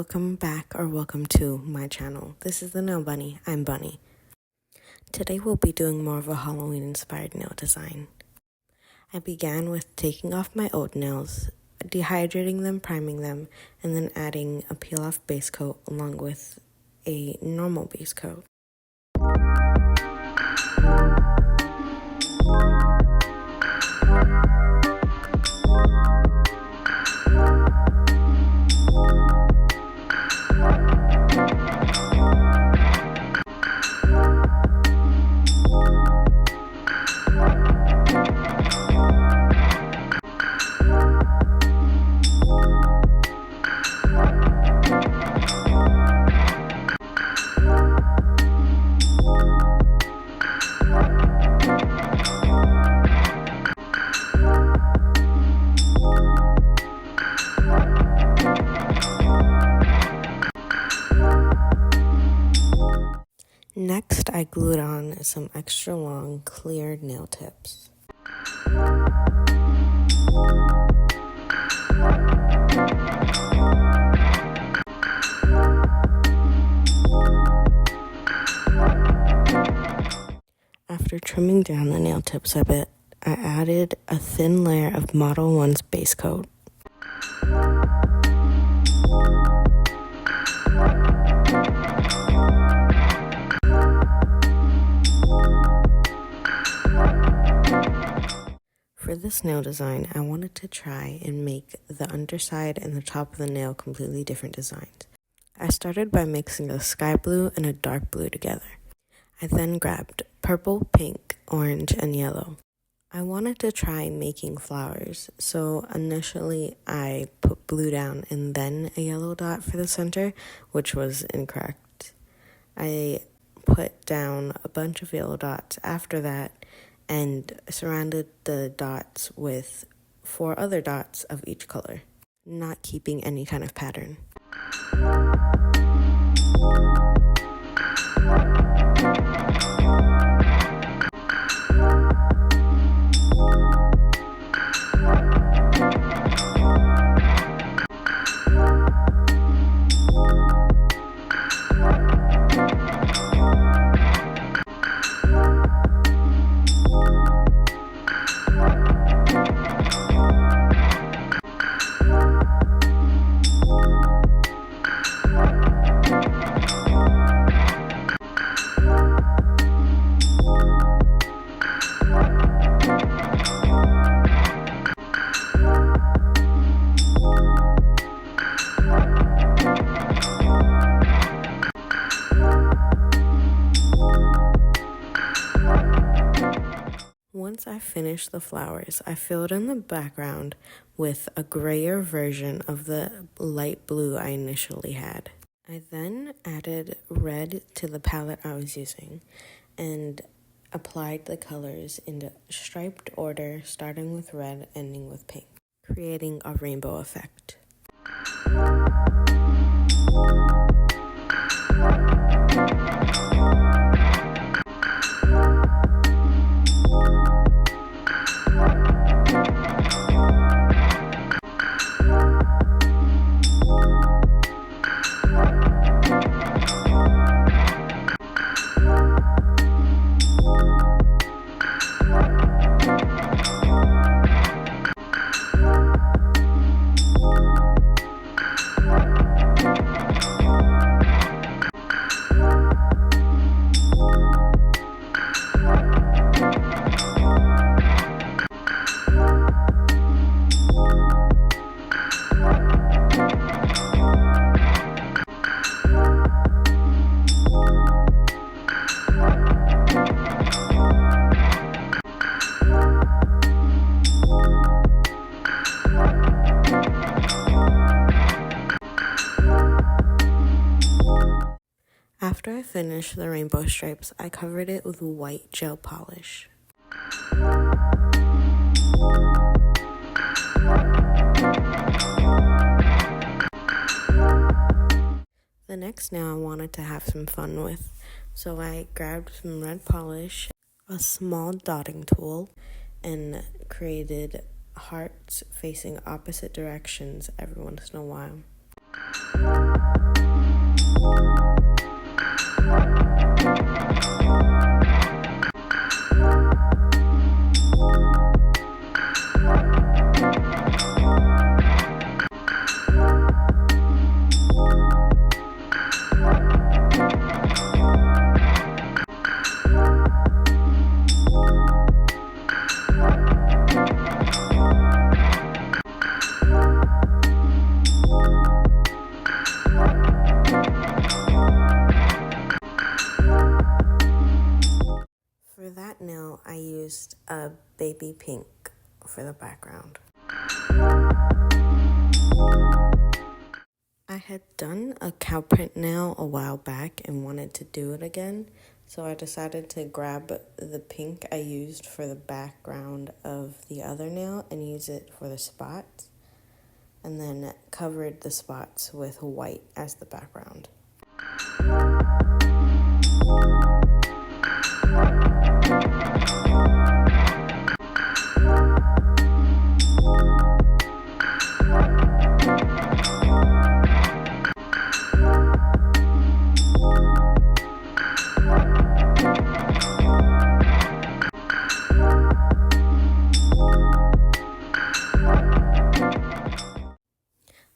welcome back or welcome to my channel. This is the Nail Bunny. I'm Bunny. Today we'll be doing more of a Halloween inspired nail design. I began with taking off my old nails, dehydrating them, priming them, and then adding a peel off base coat along with a normal base coat. Next, I glued on some extra long clear nail tips. After trimming down the nail tips a bit, I added a thin layer of Model 1's base coat. For this nail design, I wanted to try and make the underside and the top of the nail completely different designs. I started by mixing a sky blue and a dark blue together. I then grabbed purple, pink, orange, and yellow. I wanted to try making flowers, so initially I put blue down and then a yellow dot for the center, which was incorrect. I put down a bunch of yellow dots after that and surrounded the dots with 4 other dots of each color, not keeping any kind of pattern. Once I finished the flowers, I filled in the background with a grayer version of the light blue I initially had. I then added red to the palette I was using and applied the colors in striped order, starting with red, ending with pink, creating a rainbow effect. After I finished the rainbow stripes, I covered it with white gel polish. The next nail I wanted to have some fun with, so I grabbed some red polish, a small dotting tool, and created hearts facing opposite directions every once in a while. For that nail, I used a baby pink for the background. I had done a cow print nail a while back and wanted to do it again, so I decided to grab the pink I used for the background of the other nail and use it for the spots, and then covered the spots with white as the background.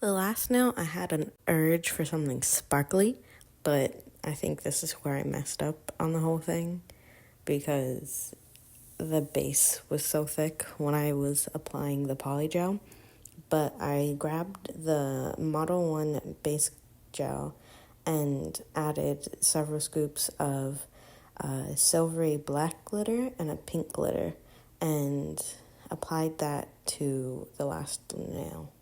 The last nail, I had an urge for something sparkly, but I think this is where I messed up on the whole thing because the base was so thick when I was applying the poly gel. But I grabbed the Model 1 base gel and added several scoops of silvery black glitter and a pink glitter and applied that to the last nail.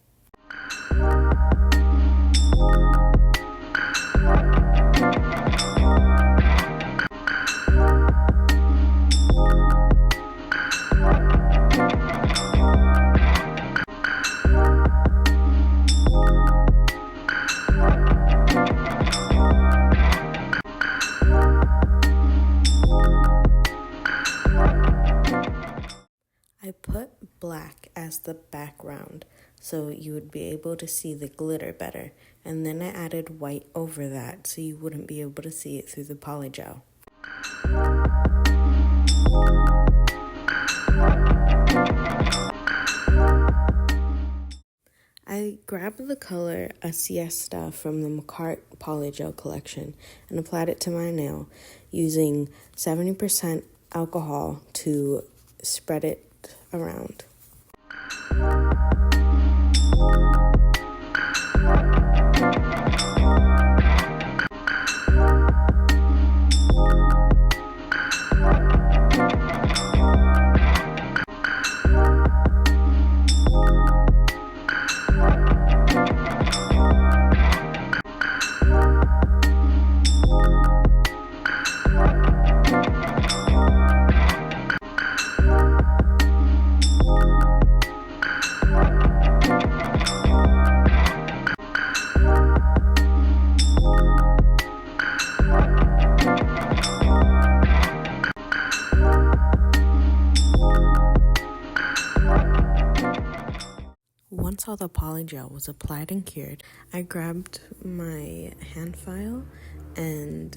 I put black as the background so you would be able to see the glitter better, and then I added white over that so you wouldn't be able to see it through the poly gel. I grabbed the color A Siesta from the McCart Polygel collection and applied it to my nail using 70% alcohol to spread it around. Once all the polygel was applied and cured, I grabbed my hand file and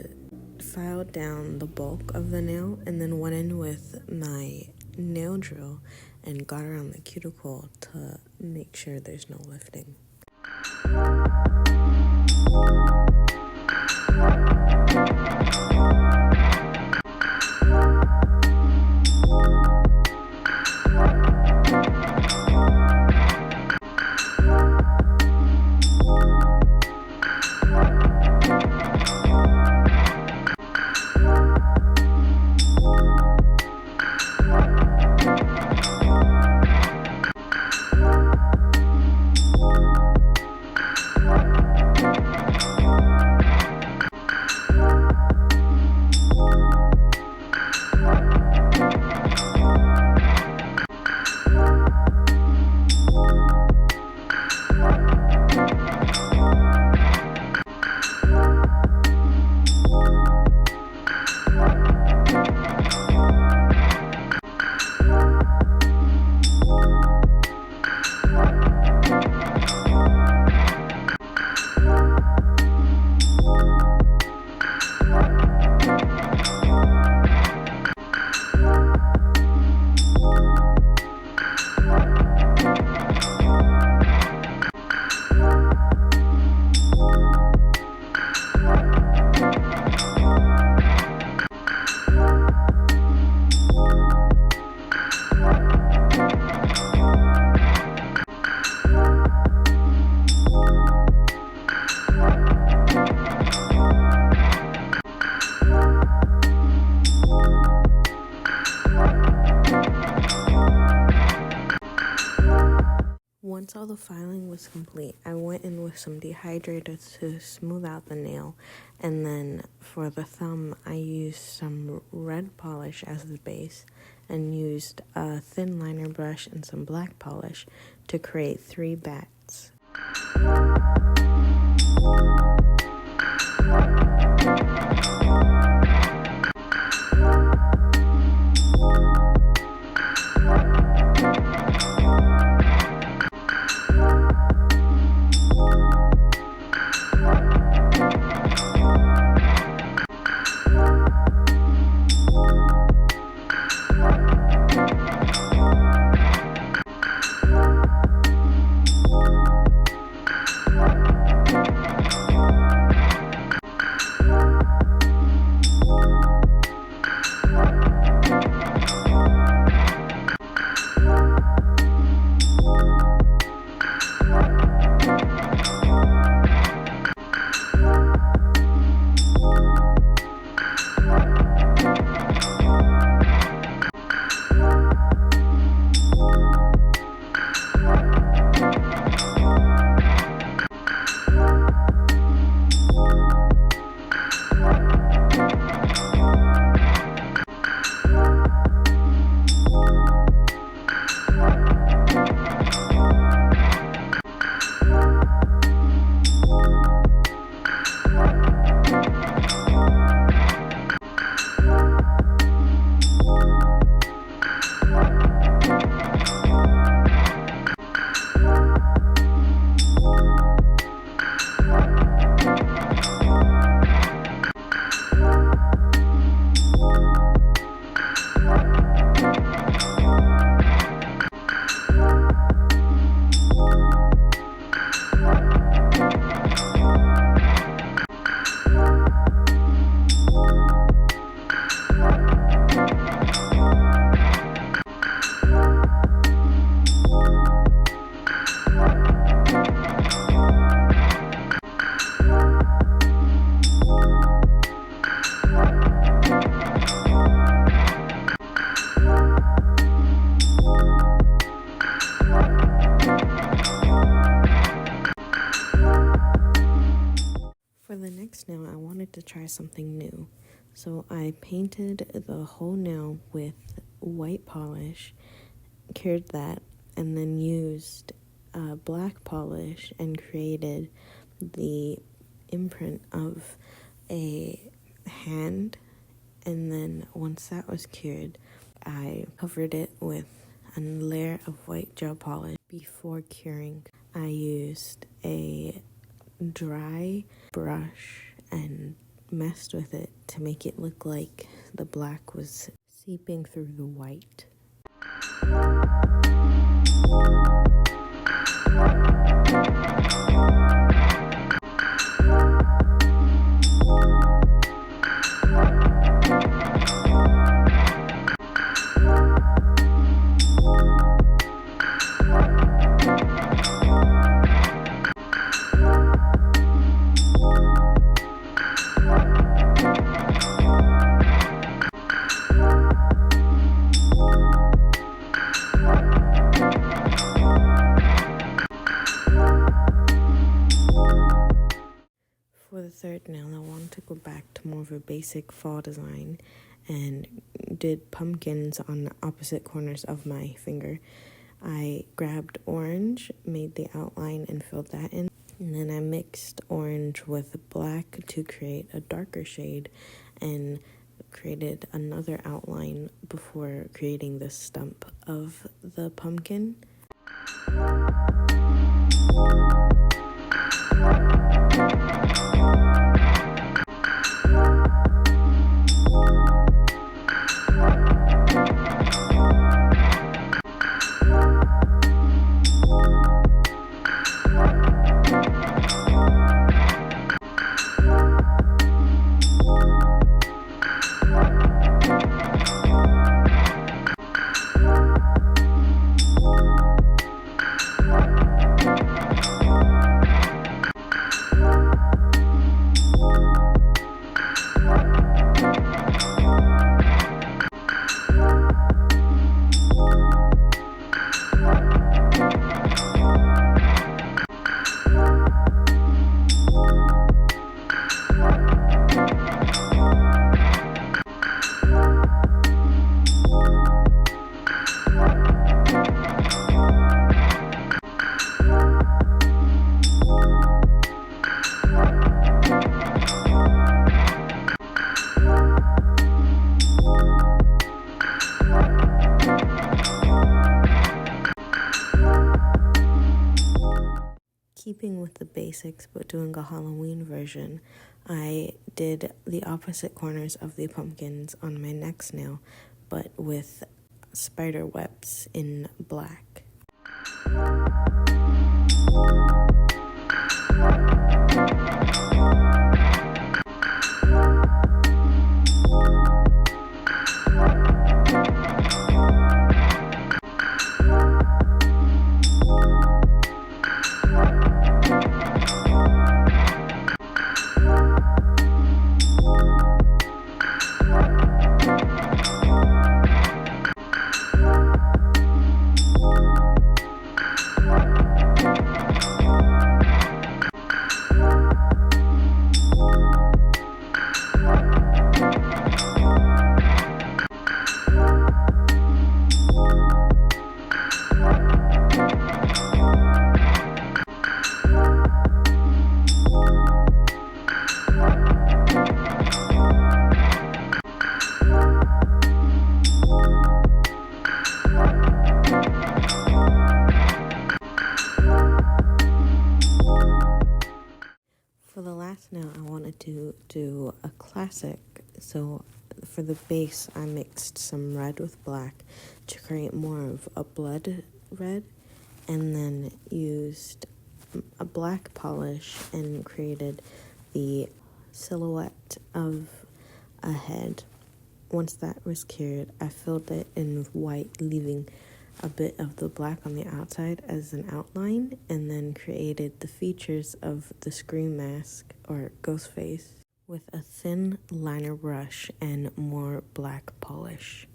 filed down the bulk of the nail and then went in with my nail drill and got around the cuticle to make sure there's no lifting. Once all the filing was complete, I went in with some dehydrator to smooth out the nail, and then for the thumb, I used some red polish as the base and used a thin liner brush and some black polish to create 3 bats. For the next nail, I wanted to try something new, so I painted the whole nail with white polish, cured that, and then used black polish and created the imprint of a hand. And then once that was cured, I covered it with a layer of white gel polish. Before curing, I used a dry brush and messed with it to make it look like the black was seeping through the white. For the third nail, I wanted to go back to more of a basic fall design and did pumpkins on the opposite corners of my finger. I grabbed orange, made the outline, and filled that in. And then I mixed orange with black to create a darker shade and created another outline before creating the stump of the pumpkin. Keeping with the basics but doing a Halloween version, I did the opposite corners of the pumpkins on my next nail, but with spider webs in black. For the last nail, I wanted to do a classic, so for the base, I mixed some red with black to create more of a blood red, and then used a black polish and created the silhouette of a head. Once that was cured, I filled it in with white, leaving a bit of the black on the outside as an outline, and then created the features of the Scream mask or ghost face with a thin liner brush and more black polish.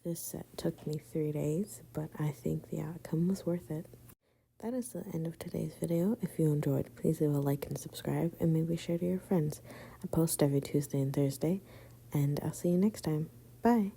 This set took me 3 days, but I think the outcome was worth it. That is the end of today's video. If you enjoyed, please leave a like and subscribe, and maybe share to your friends. I post every Tuesday and Thursday, and I'll see you next time. Bye!